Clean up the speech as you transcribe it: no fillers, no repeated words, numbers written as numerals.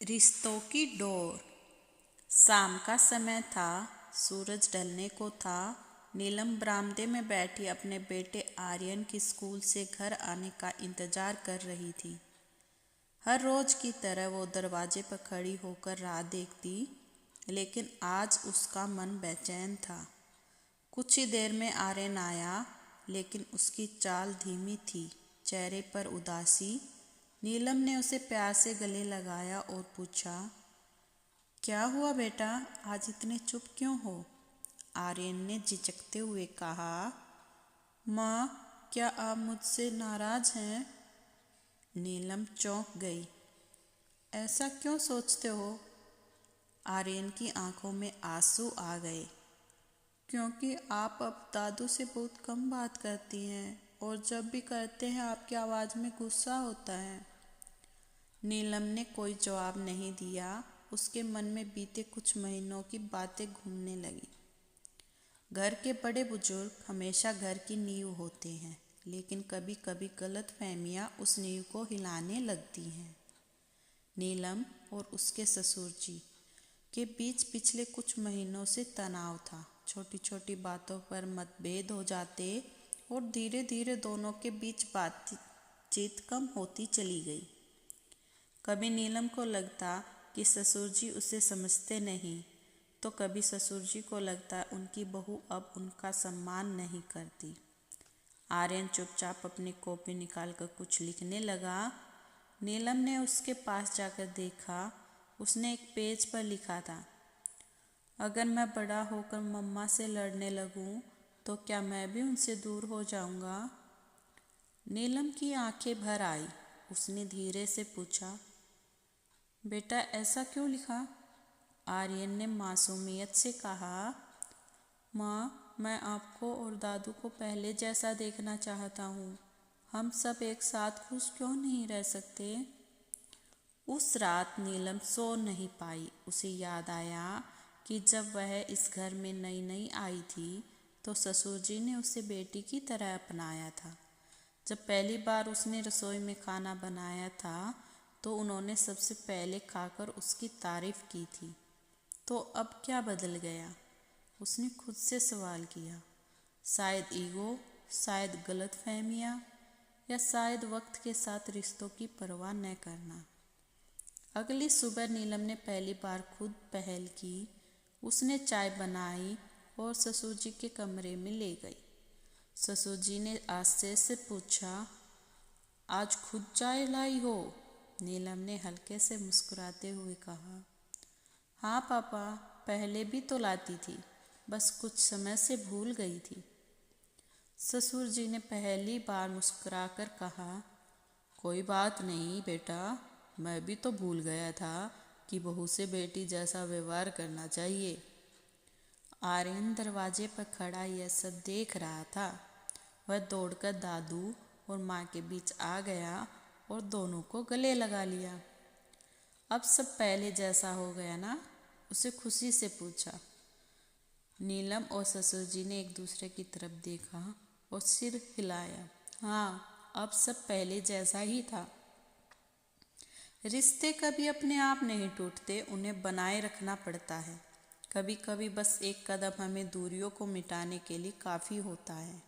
रिश्तों की डोर। शाम का समय था, सूरज ढलने को था। नीलम बरामदे में बैठी अपने बेटे आर्यन की स्कूल से घर आने का इंतजार कर रही थी। हर रोज की तरह वो दरवाजे पर खड़ी होकर राह देखती, लेकिन आज उसका मन बेचैन था। कुछ ही देर में आर्यन आया, लेकिन उसकी चाल धीमी थी, चेहरे पर उदासी। नीलम ने उसे प्यार से गले लगाया और पूछा, क्या हुआ बेटा, आज इतने चुप क्यों हो? आर्यन ने झिझकते हुए कहा, माँ, क्या आप मुझसे नाराज हैं? नीलम चौंक गई। ऐसा क्यों सोचते हो? आर्यन की आंखों में आंसू आ गए। क्योंकि आप अब दादू से बहुत कम बात करती हैं और जब भी करते हैं आपकी आवाज़ में गुस्सा होता है। नीलम ने कोई जवाब नहीं दिया। उसके मन में बीते कुछ महीनों की बातें घूमने लगी। घर के बड़े बुजुर्ग हमेशा घर की नींव होते हैं, लेकिन कभी कभी गलत फहमियाँ उस नींव को हिलाने लगती हैं। नीलम और उसके ससुर जी के बीच पिछले कुछ महीनों से तनाव था। छोटी छोटी बातों पर मतभेद हो जाते और धीरे धीरे दोनों के बीच बातचीत कम होती चली गई। कभी नीलम को लगता कि ससुर जी उसे समझते नहीं, तो कभी ससुर जी को लगता उनकी बहू अब उनका सम्मान नहीं करती। आर्यन चुपचाप अपनी कॉपी निकालकर कुछ लिखने लगा। नीलम ने उसके पास जाकर देखा। उसने एक पेज पर लिखा था, अगर मैं बड़ा होकर मम्मा से लड़ने लगूं, तो क्या मैं भी उनसे दूर हो जाऊंगा? नीलम की आंखें भर आई। उसने धीरे से पूछा, बेटा ऐसा क्यों लिखा? आर्यन ने मासूमियत से कहा, माँ, मैं आपको और दादू को पहले जैसा देखना चाहता हूँ। हम सब एक साथ खुश क्यों नहीं रह सकते? उस रात नीलम सो नहीं पाई। उसे याद आया कि जब वह इस घर में नई नई आई थी, तो ससुर जी ने उसे बेटी की तरह अपनाया था। जब पहली बार उसने रसोई में खाना बनाया था, तो उन्होंने सबसे पहले खाकर उसकी तारीफ की थी। तो अब क्या बदल गया? उसने खुद से सवाल किया। शायद ईगो, शायद गलतफहमियाँ, या शायद वक्त के साथ रिश्तों की परवाह न करना। अगली सुबह नीलम ने पहली बार खुद पहल की। उसने चाय बनाई और ससुर जी के कमरे में ले गई। ससुर जी ने आश्चर्य से पूछा, आज खुद चाय लाई हो? नीलम ने हल्के से मुस्कुराते हुए कहा, हाँ पापा, पहले भी तो लाती थी, बस कुछ समय से भूल गई थी। ससुर जी ने पहली बार मुस्कुराकर कहा, कोई बात नहीं बेटा, मैं भी तो भूल गया था कि बहू से बेटी जैसा व्यवहार करना चाहिए। आर्यन दरवाजे पर खड़ा यह सब देख रहा था। वह दौड़कर दादू और माँ के बीच आ गया और दोनों को गले लगा लिया। अब सब पहले जैसा हो गया ना? उसे खुशी से पूछा। नीलम और ससुर जी ने एक दूसरे की तरफ देखा और सिर हिलाया। हाँ, अब सब पहले जैसा ही था। रिश्ते कभी अपने आप नहीं टूटते, उन्हें बनाए रखना पड़ता है। कभी कभी बस एक कदम हमें दूरियों को मिटाने के लिए काफ़ी होता है।